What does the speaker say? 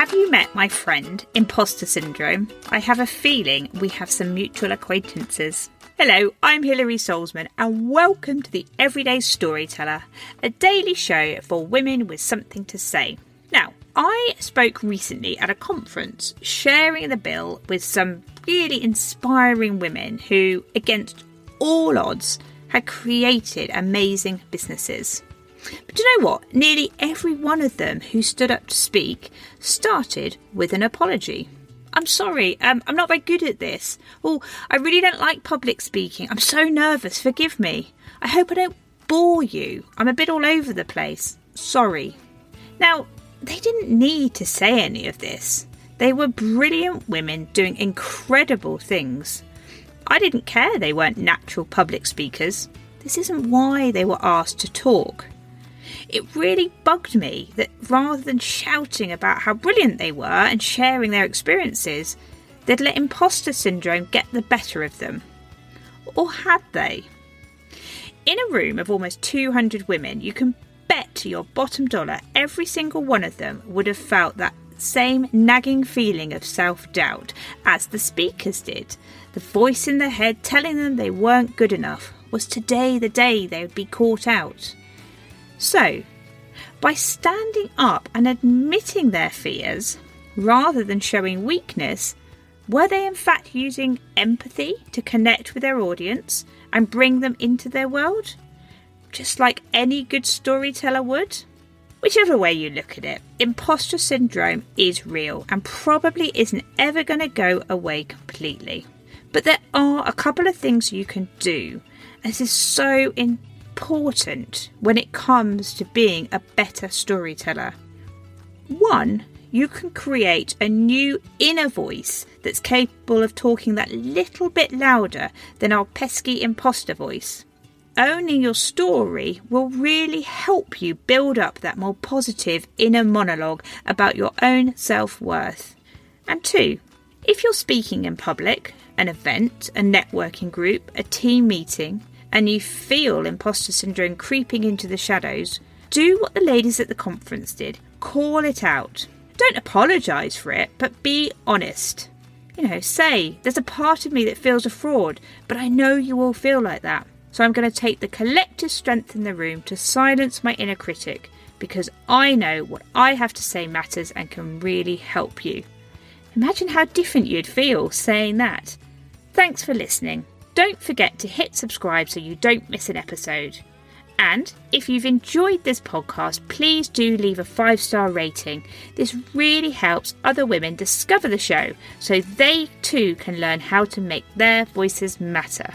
Have you met my friend, Imposter Syndrome? I have a feeling we have some mutual acquaintances. Hello, I'm Hilary Solzman and welcome to the Everyday Storyteller, a daily show for women with something to say. Now, I spoke recently at a conference sharing the bill with some really inspiring women who, against all odds, had created amazing businesses. But you know what? Nearly every one of them who stood up to speak started with an apology. I'm sorry, I'm not very good at this. Oh, I really don't like public speaking. I'm so nervous, forgive me. I hope I don't bore you. I'm a bit all over the place. Sorry. Now, they didn't need to say any of this. They were brilliant women doing incredible things. I didn't care they weren't natural public speakers. This isn't why they were asked to talk. It really bugged me that rather than shouting about how brilliant they were and sharing their experiences, they'd let imposter syndrome get the better of them. Or had they? In a room of almost 200 women, you can bet your bottom dollar every single one of them would have felt that same nagging feeling of self-doubt as the speakers did. The voice in their head telling them they weren't good enough. Was today the day they would be caught out? So, by standing up and admitting their fears, rather than showing weakness, were they in fact using empathy to connect with their audience and bring them into their world? Just like any good storyteller would? Whichever way you look at it, imposter syndrome is real and probably isn't ever going to go away completely. But there are a couple of things you can do, as is so important when it comes to being a better storyteller. One, you can create a new inner voice that's capable of talking that little bit louder than our pesky imposter voice. Owning your story will really help you build up that more positive inner monologue about your own self-worth. And two, if you're speaking in public, an event, a networking group, a team meeting, and you feel imposter syndrome creeping into the shadows, do what the ladies at the conference did. Call it out. Don't apologise for it, but be honest. Say, there's a part of me that feels a fraud, but I know you all feel like that. So I'm going to take the collective strength in the room to silence my inner critic, because I know what I have to say matters and can really help you. Imagine how different you'd feel saying that. Thanks for listening. Don't forget to hit subscribe so you don't miss an episode. And if you've enjoyed this podcast, please do leave a 5-star rating. This really helps other women discover the show so they too can learn how to make their voices matter.